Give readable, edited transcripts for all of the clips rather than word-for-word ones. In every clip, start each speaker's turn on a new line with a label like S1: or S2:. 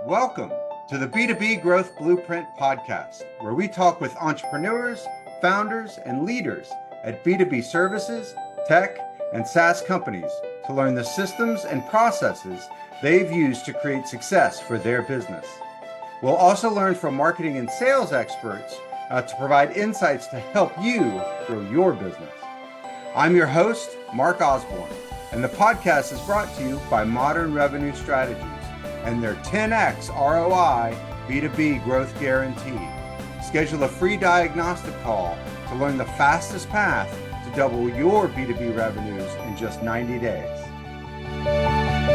S1: Welcome to the B2B Growth Blueprint Podcast, where we talk with entrepreneurs, founders, and leaders at B2B services, tech, and SaaS companies to learn the systems and processes they've used to create success for their business. We'll also learn from marketing and sales experts to provide insights to help you grow your business. I'm your host, Mark Osborne, and the podcast is brought to you by Modern Revenue Strategies and their 10x ROI B2B Growth Guarantee. Schedule a free diagnostic call to learn the fastest path to double your B2B revenues in just 90 days.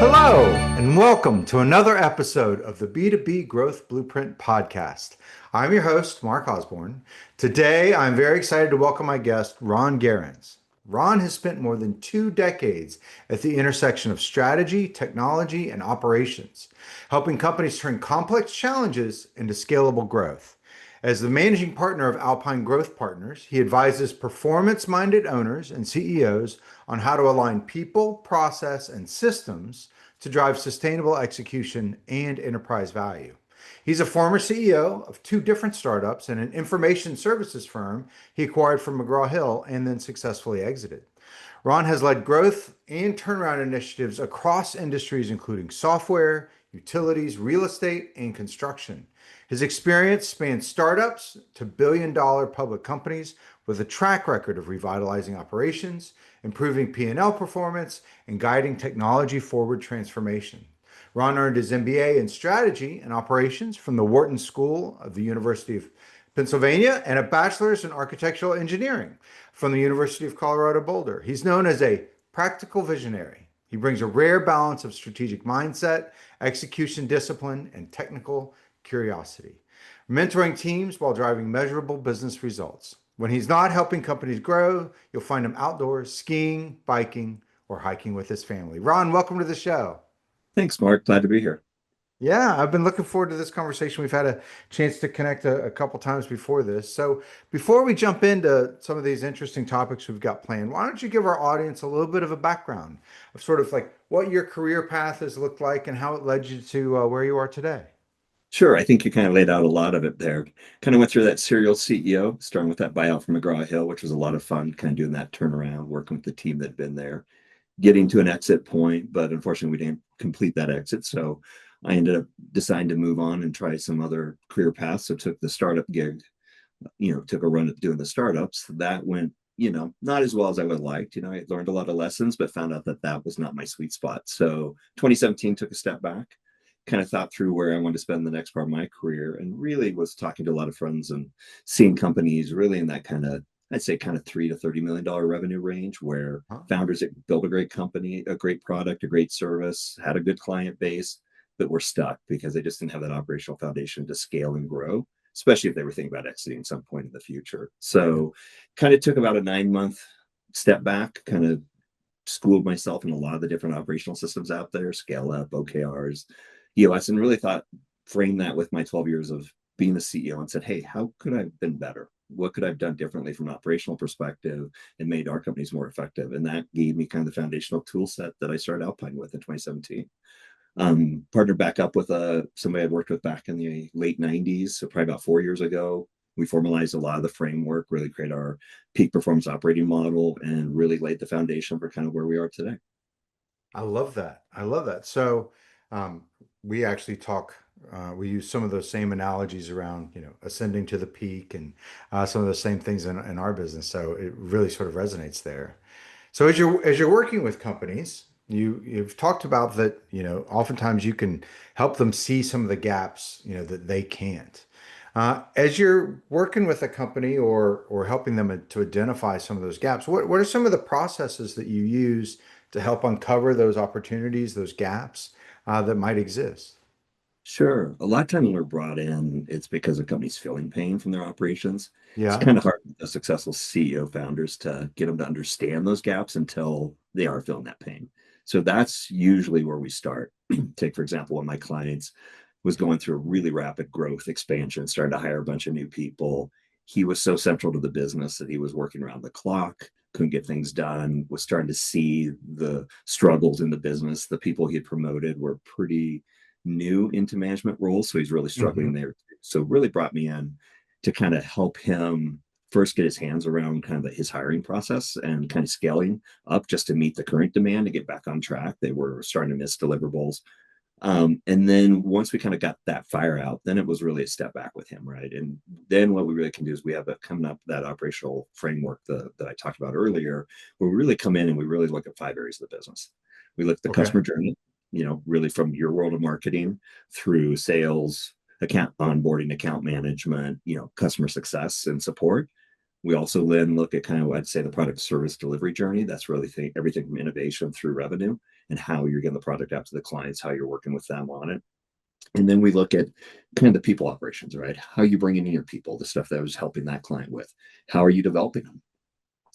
S1: Hello, and welcome to another episode of the B2B Growth Blueprint Podcast. I'm your host, Mark Osborne. Today, I'm very excited to welcome my guest, Ron Gerrans. Ron has spent more than 2 decades at the intersection of strategy, technology, and operations, helping companies turn complex challenges into scalable growth. As the managing partner of Alpine Growth Partners, he advises performance-minded owners and CEOs on how to align people, process, and systems to drive sustainable execution and enterprise value. He's a former CEO of 2 different startups and an information services firm he acquired from McGraw-Hill and then successfully exited. Ron has led growth and turnaround initiatives across industries, including software, utilities, real estate, and construction. His experience spans startups to billion-dollar public companies with a track record of revitalizing operations, improving P&L performance, and guiding technology-forward transformation. Ron earned his MBA in strategy and operations from the Wharton School of the University of Pennsylvania and a bachelor's in architectural engineering from the University of Colorado Boulder. He's known as a practical visionary. He brings a rare balance of strategic mindset, execution discipline, and technical curiosity, mentoring teams while driving measurable business results. When he's not helping companies grow, you'll find him outdoors, skiing, biking, or hiking with his family. Ron, welcome to the show.
S2: Thanks, Mark. Glad to be here.
S1: Yeah, I've been looking forward to this conversation. We've had a chance to connect a couple times before this. So before we jump into some of these interesting topics we've got planned, why don't you give our audience a little bit of a background of sort of like what your career path has looked like and how it led you to where you are today?
S2: Sure. I think you kind of laid out a lot of it there. Kind of went through that serial CEO, starting with that buyout from McGraw-Hill, which was a lot of fun, kind of doing that turnaround, working with the team that had been there, getting to an exit point, but unfortunately we didn't complete that exit. So I ended up deciding to move on and try some other career paths. So took the startup gig, took a run at doing the startups. That went, not as well as I would have liked. I learned a lot of lessons, but found out that that was not my sweet spot. So 2017 took a step back, kind of thought through where I wanted to spend the next part of my career, and really was talking to a lot of friends and seeing companies really in that kind of, I'd say kind of $3 to $30 million revenue range, where founders that built a great company, a great product, a great service, had a good client base, but were stuck because they just didn't have that operational foundation to scale and grow, especially if they were thinking about exiting at some point in the future. So kind of took about a 9-month step back, kind of schooled myself in a lot of the different operational systems out there, Scale Up, OKRs, EOS, and really framed that with my 12 years of being the CEO and said, hey, how could I have been better? What could I have done differently from an operational perspective and made our companies more effective? And that gave me kind of the foundational tool set that I started Alpine with in 2017. Partnered back up with somebody I'd worked with back in the late 90s, so probably about 4 years ago. We formalized a lot of the framework, really created our peak performance operating model, and really laid the foundation for kind of where we are today.
S1: I love that. So we actually we use some of those same analogies around, ascending to the peak and some of the same things in our business. So it really sort of resonates there. So as you're working with companies, you've talked about that, oftentimes you can help them see some of the gaps, that they can't. As you're working with a company or helping them to identify some of those gaps, what are some of the processes that you use to help uncover those opportunities, those gaps that might exist?
S2: Sure. A lot of times when we're brought in, it's because a company's feeling pain from their operations. It's
S1: Yeah.
S2: kind of hard for the successful CEO founders to get them to understand those gaps until they are feeling that pain. So that's usually where we start. Take, for example, one of my clients was going through a really rapid growth expansion, starting to hire a bunch of new people. He was so central to the business that he was working around the clock, couldn't get things done, was starting to see the struggles in the business. The people he had promoted were pretty new into management roles. So he's really
S1: Mm-hmm.
S2: struggling there. So really brought me in to kind of help him first get his hands around kind of his hiring process and kind of scaling up just to meet the current demand to get back on track. They were starting to miss deliverables. And then once we kind of got that fire out, then it was really a step back with him, right? And then what we really can do is we have coming up that operational framework that I talked about earlier, where we really come in and we really look at 5 areas of the business. We look at the
S1: Okay.
S2: customer journey, really from your world of marketing through sales, account onboarding, account management, customer success and support. We also then look at kind of, I'd say, the product service delivery journey. That's really everything from innovation through revenue and how you're getting the product out to the clients, how you're working with them on it. And then we look at kind of the people operations, right? How are you bringing in your people, the stuff that I was helping that client with? How are you developing them?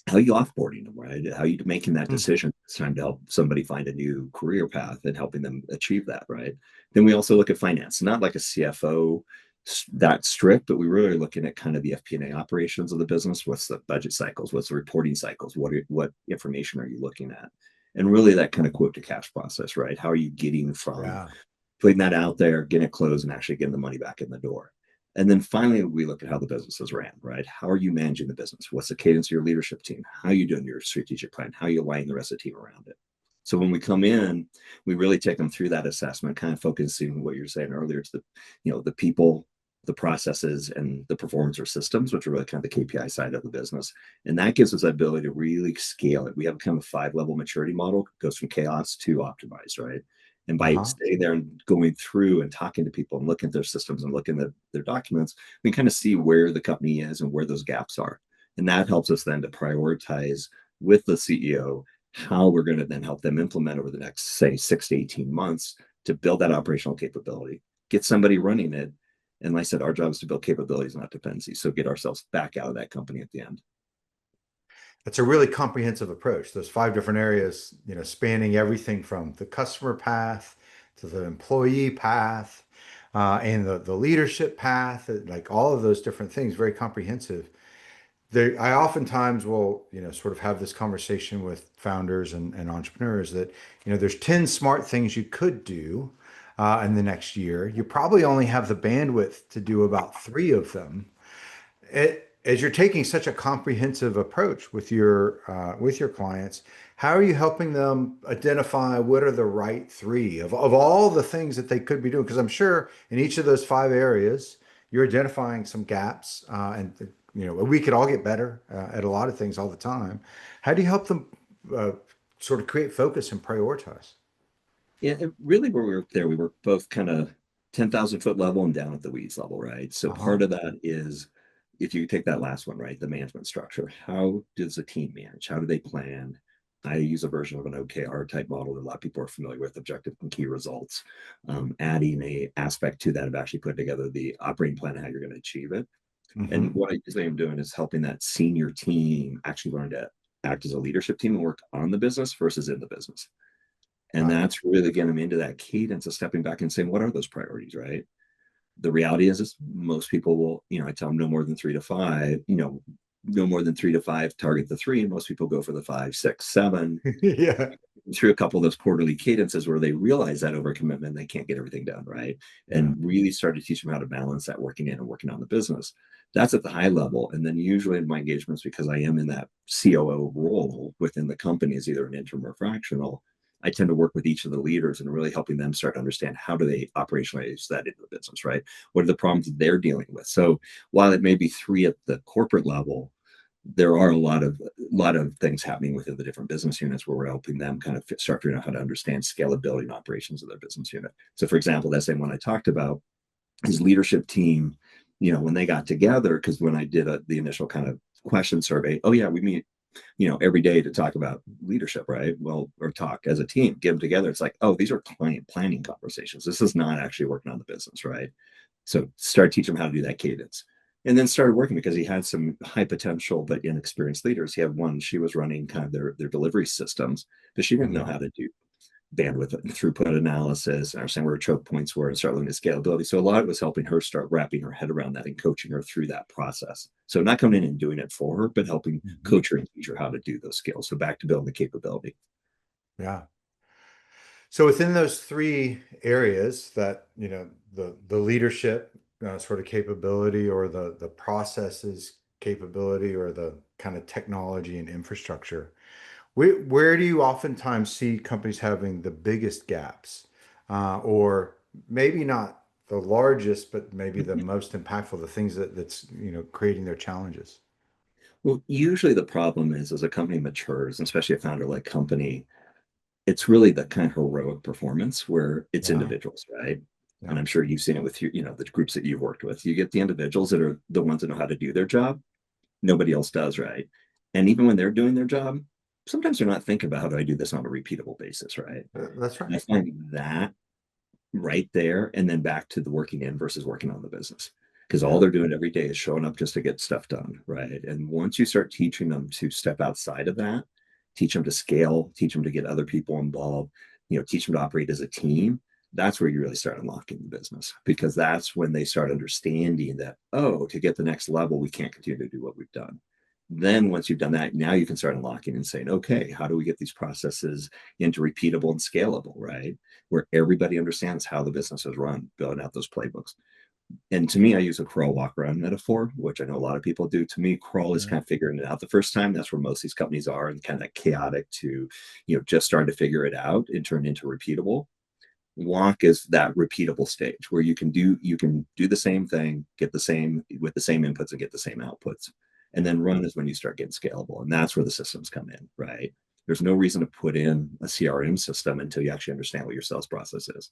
S2: How are you offboarding them, right? How are you making that
S1: Mm.
S2: decision? It's time to help somebody find a new career path and helping them achieve that, right? Then we also look at finance, not like a CFO that strict, but we really are looking at kind of the FP&A operations of the business. What's the budget cycles? What's the reporting cycles? What information are you looking at? And really that kind of quote to cash process, right? How are you getting from
S1: Yeah.
S2: putting that out there, getting it closed, and actually getting the money back in the door? And then finally, we look at how the business is ran, right? How are you managing the business? What's the cadence of your leadership team? How are you doing your strategic plan? How are you aligning the rest of the team around it? So when we come in, we really take them through that assessment, kind of focusing on what you were saying earlier to the people, the processes, and the performance or systems, which are really kind of the KPI side of the business. And that gives us the ability to really scale it. We have kind of a 5-level maturity model, it goes from chaos to optimized, right? And by
S1: Uh-huh.
S2: staying there and going through and talking to people and looking at their systems and looking at their documents, we kind of see where the company is and where those gaps are. And that helps us then to prioritize with the CEO how we're going to then help them implement over the next, say, 6 to 18 months to build that operational capability, get somebody running it. And like I said, our job is to build capabilities, not dependencies. So get ourselves back out of that company at the end.
S1: That's a really comprehensive approach. Those 5 different areas, spanning everything from the customer path to the employee path, and the leadership path, like all of those different things, very comprehensive. I oftentimes will, sort of have this conversation with founders and entrepreneurs that, there's 10 smart things you could do in the next year. You probably only have the bandwidth to do about 3 of them. As you're taking such a comprehensive approach with your clients, how are you helping them identify what are the right 3 of all the things that they could be doing? Because I'm sure in each of those 5 areas, you're identifying some gaps, and we could all get better at a lot of things all the time. How do you help them uh, sort of create focus and prioritize?
S2: Yeah, really where we work there, we work both kind of 10,000 foot level and down at the weeds level, right? So
S1: Uh-huh.
S2: part of that is if you take that last one, right, the management structure, how does a team manage? How do they plan? I use a version of an OKR type model that a lot of people are familiar with, objective and key results. Adding a aspect to that of actually putting together the operating plan and how you're going to achieve it. And
S1: Hmm.
S2: what I usually am doing is helping that senior team actually learn to act as a leadership team and work on the business versus in the business. And
S1: Got it.
S2: that's really getting them into that cadence of stepping back and saying, what are those priorities, right? The reality is most people will, I tell them no more than 3 to 5, no more than 3 to 5, target the 3. And most people go for the 5, 6, 7
S1: Yeah.
S2: through a couple of those quarterly cadences where they realize that overcommitment, they can't get everything done, right?
S1: Yeah.
S2: And really start to teach them how to balance that working in and working on the business. That's at the high level. And then usually in my engagements, because I am in that COO role within the company as either an interim or fractional, I tend to work with each of the leaders and really helping them start to understand how do they operationalize that into the business, right? What are the problems they're dealing with? So while it may be 3 at the corporate level, there are a lot of things happening within the different business units where we're helping them kind of start figuring out how to understand scalability and operations of their business unit. So, for example, that same one I talked about, his leadership team, when they got together, because when I did the initial kind of question survey, oh yeah, we meet every day to talk about leadership, right? Well, or talk as a team, get them together. It's like, oh, these are client planning conversations. This is not actually working on the business, right? So start teaching him how to do that cadence. And then started working because he had some high potential but inexperienced leaders. He had one, she was running kind of their delivery systems, but she didn't know
S1: Hmm.
S2: how to do bandwidth and throughput analysis and understand where choke points were and start looking at scalability. So a lot of it was helping her start wrapping her head around that and coaching her through that process. So not coming in and doing it for her, but helping
S1: Hmm.
S2: coach her and teach her how to do those skills. So back to building the capability.
S1: Yeah. So within those three areas that, the leadership sort of capability, or the processes capability, or the kind of technology and infrastructure, where do you oftentimes see companies having the biggest gaps? Or maybe not the largest, but maybe the most impactful, the things that's, creating their challenges?
S2: Well, usually the problem is as a company matures, and especially a founder-led company, it's really the kind of heroic performance where it's
S1: Yeah,
S2: individuals, right?
S1: yeah,
S2: And I'm sure you've seen it with your, the groups that you've worked with. You get the individuals that are the ones that know how to do their job. Nobody else does, right? And even when they're doing their job, sometimes they're not thinking about how do I do this on a repeatable basis, right?
S1: that's
S2: And
S1: right.
S2: I find that right there, and then back to the working in versus working on the business. Because all
S1: Yeah,
S2: they're doing every day is showing up just to get stuff done, right? And once you start teaching them to step outside of that, teach them to scale, teach them to get other people involved, teach them to operate as a team, that's where you really start unlocking the business, because that's when they start understanding that, oh, to get the next level, we can't continue to do what we've done. Then once you've done that, now you can start unlocking and saying, okay, how do we get these processes into repeatable and scalable, right? Where everybody understands how the business is run, building out those playbooks. And to me, I use a crawl, walk, run metaphor, which I know a lot of people do. To me, crawl is
S1: yeah,
S2: kind of figuring it out the first time. That's where most of these companies are, and kind of chaotic to, just starting to figure it out and turn into repeatable. Walk is that repeatable stage where you can do the same thing, get the same with the same inputs and get the same outputs. And then run is when you start getting scalable. And that's where the systems come in, right? There's no reason to put in a CRM system until you actually understand what your sales process is.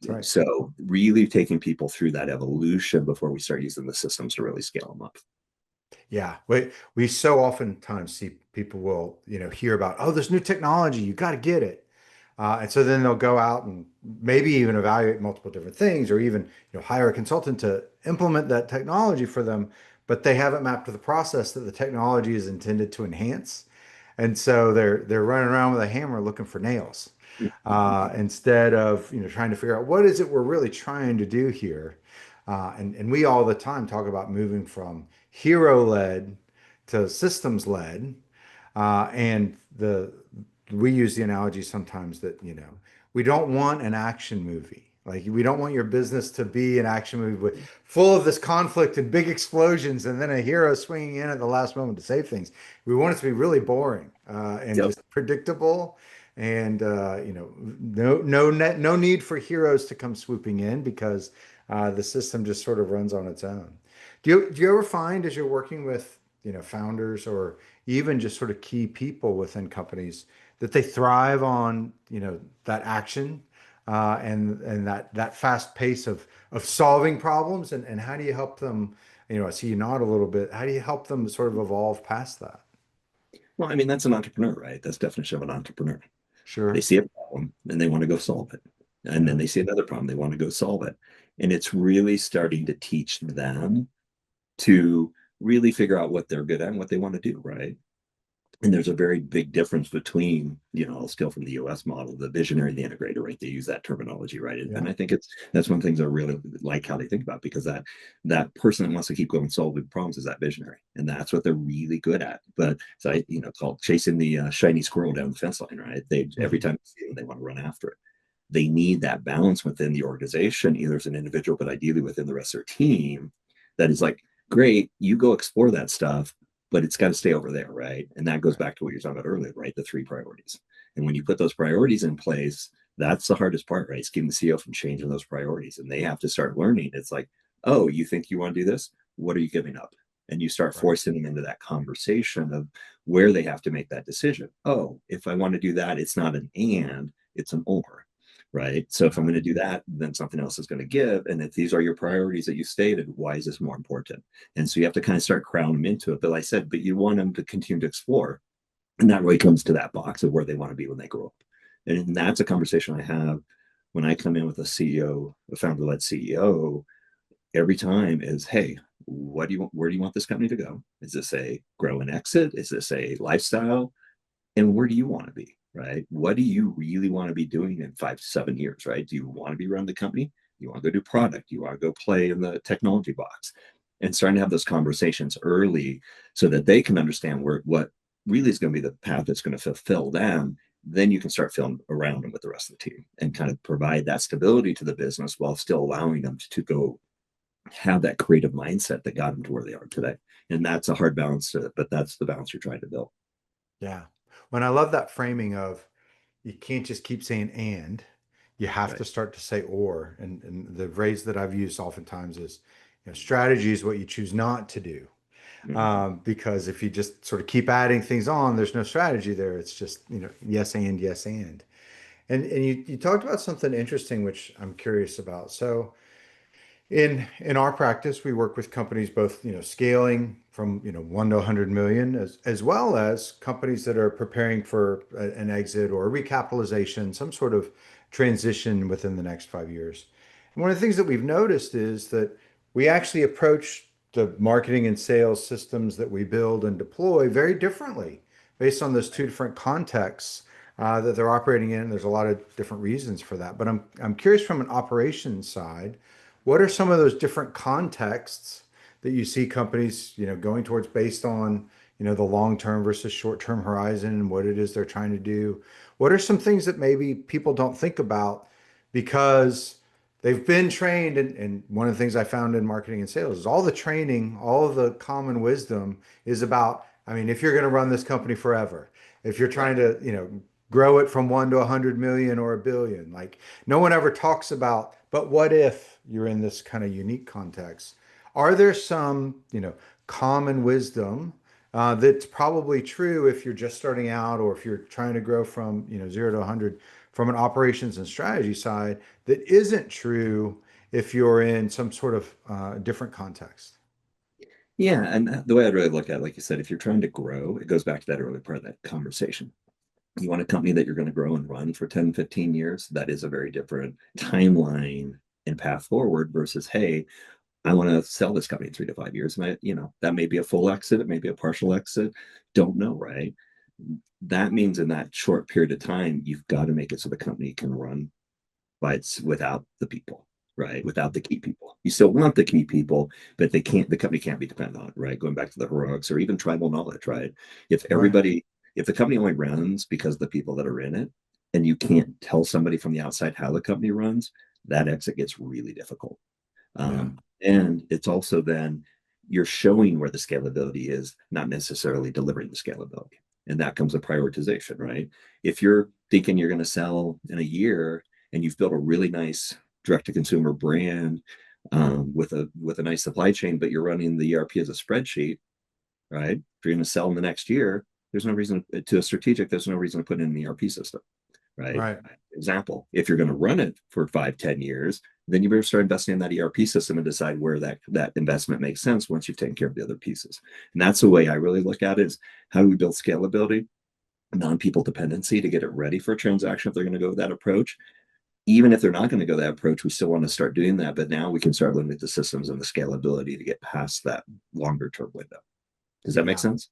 S1: that's right.
S2: So really taking people through that evolution before we start using the systems to really scale them up.
S1: Yeah, we so oftentimes see people will, hear about, oh, this new technology, you got to get it. And so then they'll go out and maybe even evaluate multiple different things, or even, hire a consultant to implement that technology for them, but they haven't mapped the process that the technology is intended to enhance. And so they're running around with a hammer looking for nails, instead of, trying to figure out what is it we're really trying to do here. And we all the time talk about moving from hero led to systems led. And we use the analogy sometimes that, we don't want an action movie. Like, we don't want your business to be an action movie with full of this conflict and big explosions and then a hero swinging in at the last moment to save things. We want it to be really boring, and
S2: Yep.
S1: just predictable, and no need for heroes to come swooping in, because the system just sort of runs on its own. Do you ever find, as you're working with, founders, or even just sort of key people within companies, that they thrive on, that action, and that fast pace of solving problems, and how do you help them? I see you nod a little bit. How do you help them sort of evolve past that?
S2: Well, I mean, that's an entrepreneur, right? That's the definition of an entrepreneur. They
S1: Sure.
S2: see a problem and they want to go solve it. And
S1: Yeah.
S2: then they see another problem, they want to go solve it. And it's really starting to teach them to really figure out what they're good at and what they want to do, right? And there's a very big difference between, I'll steal from the US model, the visionary and the integrator, right? They use that terminology, right? And
S1: Yeah.
S2: I think that's one of the things I really like how they think about, because that person that wants to keep going solving problems is that visionary. And that's what they're really good at. But so it's called chasing the shiny squirrel down the fence line, right? They every
S1: Mhm.
S2: time they see them, they want to run after it. They need that balance within the organization, either as an individual, but ideally within the rest of their team, that is like, great, you go explore that stuff, but it's got to stay over there, right? And that goes
S1: Right.
S2: back to what you're talking about earlier, right? The three priorities. And when you put those priorities in place, that's the hardest part, right? It's keeping the CEO from changing those priorities. And they have to start learning. It's like, oh, you think you want to do this? What are you giving up? And you start
S1: Right.
S2: forcing them into that conversation of where they have to make that decision. Oh, if I want to do that, it's not an and, it's an or, right? So if I'm
S1: Yeah.
S2: going to do that, then something else is going to give. And if these are your priorities that you stated, why is this more important? And so you have to kind of start crowding them into it. But like I said, but you want them to continue to explore. And that really comes to that box of where they want to be when they grow up. And that's a conversation I have when I come in with a CEO, a founder-led CEO, every time is, hey, what do you want? Where do you want this company to go? Is this a grow and exit? Is this a lifestyle? And where do you want to be, right? What do you really want to be doing in 5 to 7 years, right? Do you want to be running the company? You want to go do product? You want to go play in the technology box? And starting to have those conversations early so that they can understand what really is going to be the path that's going to fulfill them. then you can start feeling around them with the rest of the team and kind of provide that stability to the business while still allowing them to go have that creative mindset that got them to where they are today. And that's a hard balance to it, but that's the balance you're trying to build.
S1: Yeah. When I love that framing of you can't just keep saying and, you have
S2: Right.
S1: to start to say or. And the phrase that I've used oftentimes is, strategy is what you choose not to do.
S2: Mm-hmm.
S1: Because if you just sort of keep adding things on, there's no strategy there. It's just, yes and yes and. And you talked about something interesting, which I'm curious about. So in our practice, we work with companies both, scaling from, 1 to 100 million, as well as companies that are preparing for an exit or a recapitalization, some sort of transition within the next 5 years. And one of the things that we've noticed is that we actually approach the marketing and sales systems that we build and deploy very differently based on those two different contexts that they're operating in. There's a lot of different reasons for that, but I'm curious from an operations side, what are some of those different contexts that you see companies, going towards based on, the long-term versus short-term horizon and what it is they're trying to do? What are some things that maybe people don't think about because they've been trained? And one of the things I found in marketing and sales is all the training, all of the common wisdom is about, I mean, if you're going to run this company forever, if you're trying to, grow it from 1 to 100 million or a billion, like no one ever talks about, but what if you're in this kind of unique context? Are there some, common wisdom that's probably true if you're just starting out or if you're trying to grow from, 0 to 100 from an operations and strategy side that isn't true if you're in some sort of different context?
S2: Yeah. And the way I'd really look at it, like you said, if you're trying to grow, it goes back to that early part of that conversation. You want a company that you're going to grow and run for 10, 15 years. That is a very different timeline and path forward versus, hey, I want to sell this company in 3 to 5 years. And that may be a full exit, it may be a partial exit. Don't know, right? That means in that short period of time, you've got to make it so the company can run by it's without the people, right? Without the key people. You still want the key people, but the company can't be dependent on, right? Going back to the heroics or even tribal knowledge, right? If
S1: Right.
S2: everybody, if the company only runs because of the people that are in it, and you can't tell somebody from the outside how the company runs, that exit gets really difficult.
S1: Yeah.
S2: And it's also then you're showing where the scalability is, not necessarily delivering the scalability. And that comes a prioritization, right? If you're thinking you're going to sell in a year and you've built a really nice direct to consumer brand with a nice supply chain, but you're running the ERP as a spreadsheet, right? If you're going to sell in the next year, there's no reason to a strategic, there's no reason to put in an ERP system, right?
S1: Right.
S2: Example, if you're going to run it for 5, 10 years, then you better start investing in that ERP system and decide where that investment makes sense once you've taken care of the other pieces. And that's the way I really look at it is how do we build scalability, non-people dependency to get it ready for a transaction if they're going to go with that approach. Even if they're not going to go that approach, we still want to start doing that. But now we can start looking at the systems and the scalability to get past that longer term window. Does that make
S1: Yeah.
S2: sense?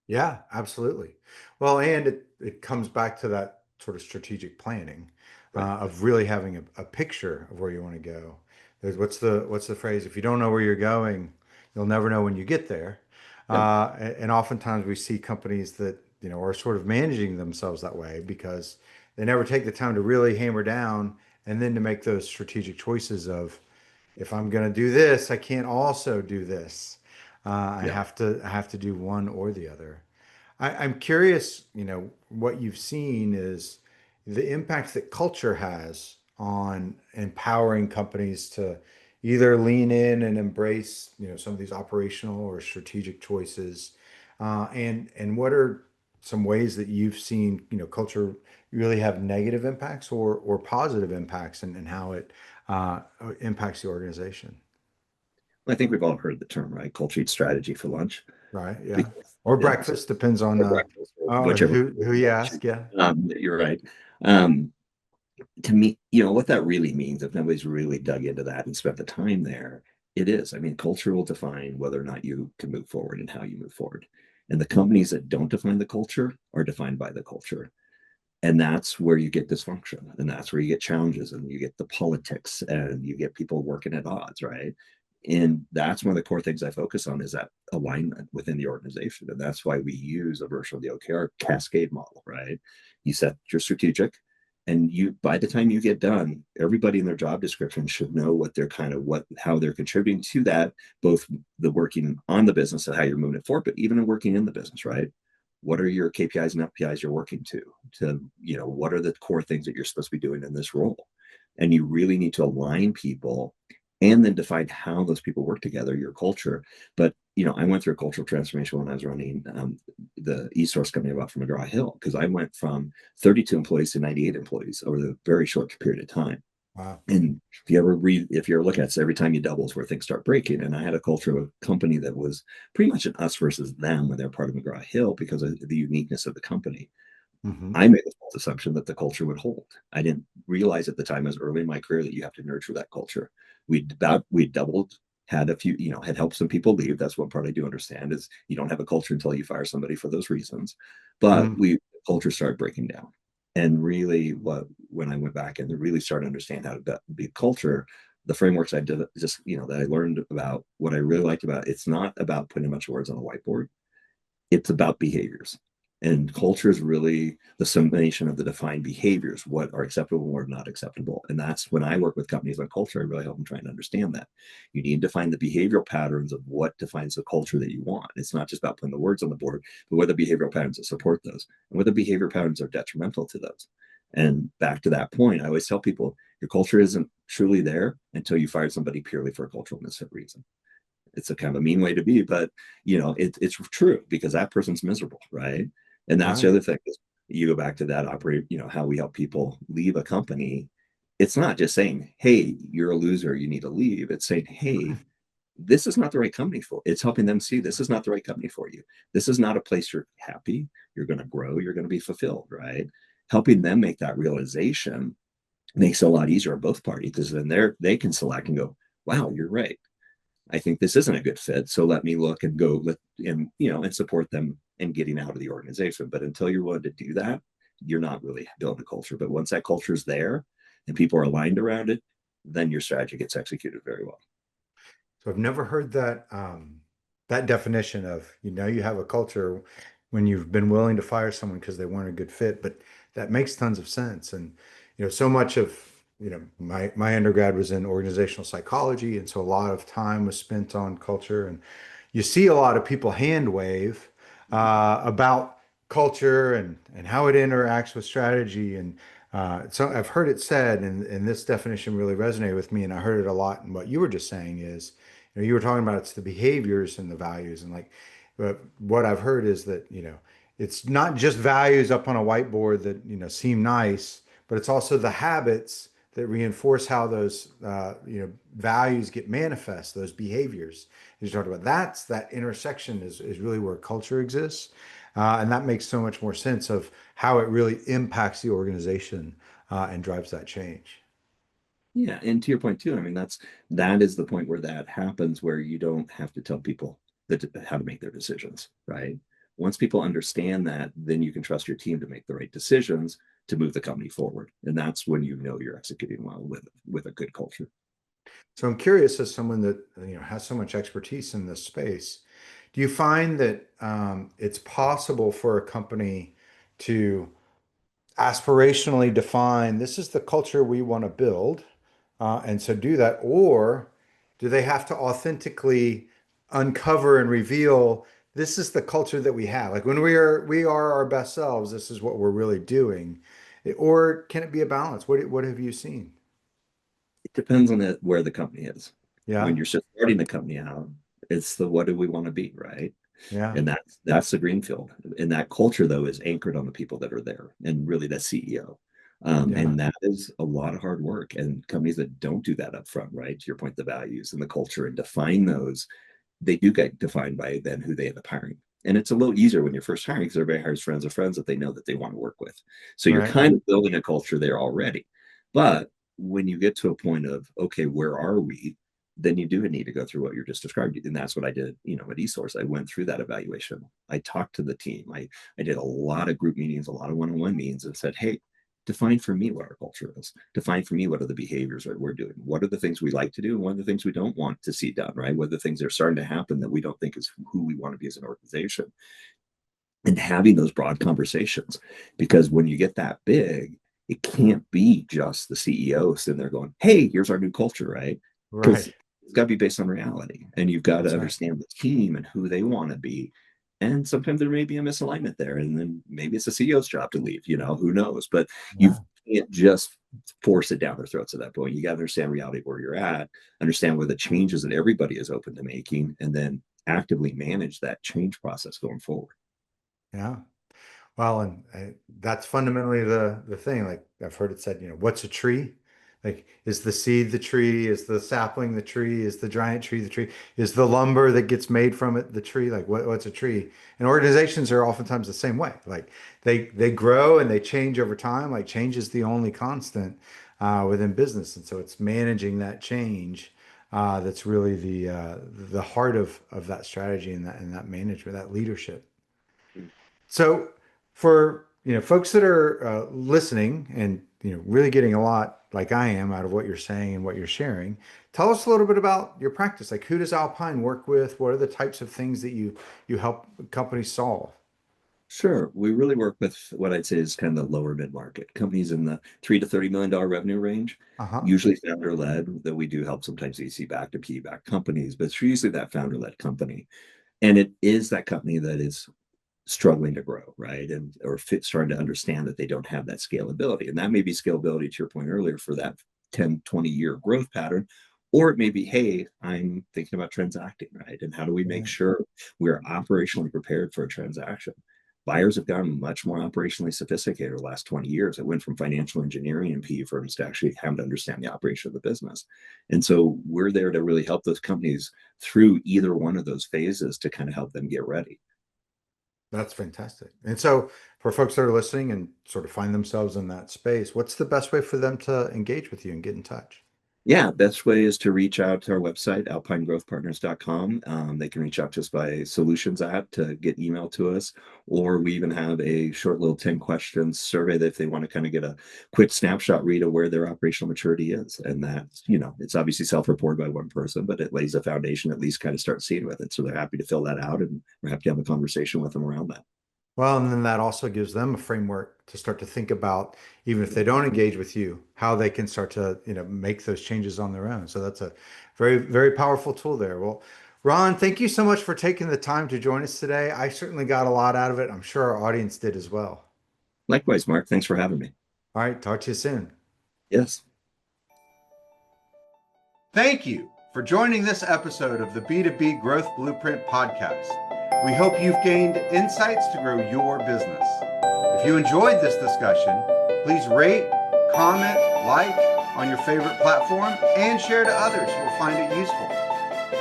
S1: Yeah, absolutely. Well, and it comes back to that sort of strategic planning
S2: Right.
S1: of really having a picture of where you want to go. There's what's the phrase? If you don't know where you're going, you'll never know when you get there.
S2: Yep.
S1: And oftentimes we see companies that are sort of managing themselves that way because they never take the time to really hammer down and then to make those strategic choices of if I'm going to do this, I can't also do this. I
S2: Yeah.
S1: have to do one or the other. I'm curious, what you've seen is the impact that culture has on empowering companies to either lean in and embrace, some of these operational or strategic choices. And what are some ways that you've seen, culture really have negative impacts or positive impacts and how it uh, impacts the organization?
S2: I think we've all heard the term, right? Culture eats strategy for lunch.
S1: Right. Yeah.
S2: Because,
S1: Or
S2: yeah, so,
S1: breakfast depends on
S2: or breakfast or
S1: oh,
S2: whichever.
S1: who you ask. Yeah.
S2: You're right. Um, to me, what that really means, if nobody's really dug into that and spent the time there, it is. I mean, culture will define whether or not you can move forward and how you move forward. And the companies that don't define the culture are defined by the culture. And that's where you get dysfunction. And that's where you get challenges and you get the politics and you get people working at odds, right? And that's one of the core things I focus on, is that alignment within the organization. And that's why we use a version of the OKR cascade model, right? You set your strategic, and you, by the time you get done, everybody in their job description should know what they're how they're contributing to that, both the working on the business and how you're moving it forward, but even in working in the business, right? What are your KPIs and FPIs you're working to, what are the core things that you're supposed to be doing in this role? And you really need to align people and then define how those people work together, your culture. But, I went through a cultural transformation when I was running the e-source company about from McGraw Hill, because I went from 32 employees to 98 employees over a very short period of time.
S1: Wow.
S2: And if you're looking at it, so every time you double is where things start breaking. And I had a culture of a company that was pretty much an us versus them when they're part of McGraw Hill, because of the uniqueness of the company.
S1: Mm-hmm.
S2: I made the false assumption that the culture would hold. I didn't realize at the time, as early in my career, that you have to nurture that culture. We doubled, had a few, had helped some people leave. That's one part I do understand, is you don't have a culture until you fire somebody for those reasons. But culture started breaking down. And really, when I went back and really started to understand how to be culture, the frameworks I did that I learned about, what I really liked about it's not about putting a bunch of words on a whiteboard. It's about behaviors. And culture is really the summation of the defined behaviors, what are acceptable and what are not acceptable. And that's when I work with companies on culture, I really help them try and understand that. You need to find the behavioral patterns of what defines the culture that you want. It's not just about putting the words on the board, but what are the behavioral patterns that support those, and what the behavior patterns are detrimental to those. And back to that point, I always tell people, your culture isn't truly there until you fire somebody purely for a cultural misfit reason. It's a kind of a mean way to be, but it's true, because that person's miserable, right? And that's the other thing, is you go back to that how we help people leave a company. It's not just saying, hey, you're a loser, you need to leave. It's saying, hey, this is not the right company for. It's helping them see this is not the right company for you. This is not a place you're happy, you're going to grow, you're going to be fulfilled, right? Helping them make that realization makes it a lot easier on both parties, because then they can select and go, wow, you're right. I think this isn't a good fit. So let me look and go and support them in getting out of the organization. But until you're willing to do that, you're not really building a culture. But once that culture is there and people are aligned around it, then your strategy gets executed very well.
S1: So I've never heard that that definition of, you have a culture when you've been willing to fire someone because they weren't a good fit, but that makes tons of sense. And so much of my undergrad was in organizational psychology, and so a lot of time was spent on culture. And you see a lot of people hand wave about culture and how it interacts with strategy. And so I've heard it said, and this definition really resonated with me, and I heard it a lot in what you were just saying is, you were talking about it's the behaviors and the values. And but what I've heard is that, it's not just values up on a whiteboard that, seem nice, but it's also the habits that reinforce how those, values get manifest, those behaviors. As you talked about, that intersection is really where culture exists. And that makes so much more sense of how it really impacts the organization and drives that change.
S2: Yeah, and to your point too, I mean, that is the point where that happens, where you don't have to tell people how to make their decisions, right? Once people understand that, then you can trust your team to make the right decisions to move the company forward, and that's when you're executing well with a good culture.
S1: So I'm curious, as someone that has so much expertise in this space, do you find that it's possible for a company to aspirationally define this is the culture we want to build, and so do that, or do they have to authentically uncover and reveal this is the culture that we have? Like when we are our best selves, this is what we're really doing, or can it be a balance? What have you seen?
S2: It depends on where the company is.
S1: Yeah,
S2: When you're just starting the company out, it's the what do we want to be, right?
S1: yeah,
S2: And that's the greenfield. And that culture, though, is anchored on the people that are there, and really the CEO.
S1: yeah.
S2: And that is a lot of hard work. And companies that don't do that up front, right? To your point, the values and the culture, and define those, they do get defined by then who they end up hiring. And it's a little easier when you're first hiring, because everybody hires friends of friends that they know that they want to work with. So you're
S1: Right.
S2: kind of building a culture there already. But when you get to a point of, okay, where are we? Then you do need to go through what you just described. And that's what I did, at eSource. I went through that evaluation. I talked to the team. I did a lot of group meetings, a lot of one-on-one meetings, and said, hey, define for me what our culture is. Define for me what are the behaviors that we're doing. What are the things we like to do, and what are the things we don't want to see done, right? What are the things that are starting to happen that we don't think is who we want to be as an organization. And having those broad conversations, because when you get that big, it can't be just the CEO sitting there going, hey, here's our new culture, right? Because
S1: Right.
S2: it's got to be based on reality, and you've got to
S1: That's right.
S2: understand the team and who they want to be. And sometimes there may be a misalignment there, and then maybe it's the CEO's job to leave, who knows? But you
S1: Yeah.
S2: can't just force it down their throats at that point. You got to understand reality where you're at, understand where the changes that everybody is open to making, and then actively manage that change process going forward.
S1: Yeah. Well, and that's fundamentally the thing. Like I've heard it said, what's a tree? Like, is the seed the tree? Is the sapling the tree? Is the giant tree the tree? Is the lumber that gets made from it the tree? Like, what's a tree? And organizations are oftentimes the same way. Like they grow and they change over time. Like change is the only constant within business, and so it's managing that change that's really the heart of that strategy and that management, that leadership. So for folks that are listening and really getting a lot like I am out of what you're saying and what you're sharing, tell us a little bit about your practice. Like who does Alpine work with? What are the types of things that you help companies solve?
S2: Sure. We really work with what I'd say is kind of the lower mid-market companies in the $3 to $30 million revenue range,
S1: Uh-huh.
S2: usually founder-led, though we do help sometimes VC-backed to PE-backed companies, but it's usually that founder-led company. And it is that company that is struggling to grow, right? And or starting to understand that they don't have that scalability. And that may be scalability to your point earlier for that 10, 20-year growth pattern. Or it may be, hey, I'm thinking about transacting, right? And how do we make
S1: Right.
S2: sure we're operationally prepared for a transaction? Buyers have gotten much more operationally sophisticated over the last 20 years. It went from financial engineering and PE firms to actually having to understand the operation of the business. And so we're there to really help those companies through either one of those phases to kind of help them get ready.
S1: That's fantastic. And so for folks that are listening and sort of find themselves in that space, what's the best way for them to engage with you and get in touch?
S2: Yeah, best way is to reach out to our website, alpinegrowthpartners.com. They can reach out to us by solutions app to get email to us, or we even have a short little 10 questions survey that if they want to kind of get a quick snapshot read of where their operational maturity is. And that's, it's obviously self-reported by one person, but it lays a foundation, at least kind of start seeing with it. So they're happy to fill that out, and we're happy to have a conversation with them around that.
S1: Well, and then that also gives them a framework to start to think about, even if they don't engage with you, how they can start to, make those changes on their own. So that's a very, very powerful tool there. Well, Ron, thank you so much for taking the time to join us today. I certainly got a lot out of it. I'm sure our audience did as well.
S2: Likewise, Mark, thanks for having me.
S1: All right, talk to you soon.
S2: Yes.
S1: Thank you for joining this episode of the B2B Growth Blueprint Podcast. We hope you've gained insights to grow your business. If you enjoyed this discussion, please rate, comment, like on your favorite platform, and share to others who will find it useful.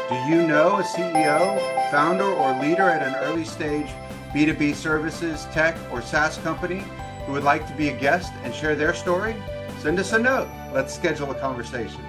S1: Do you know a CEO, founder, or leader at an early stage B2B services, tech, or SaaS company who would like to be a guest and share their story? Send us a note. Let's schedule a conversation.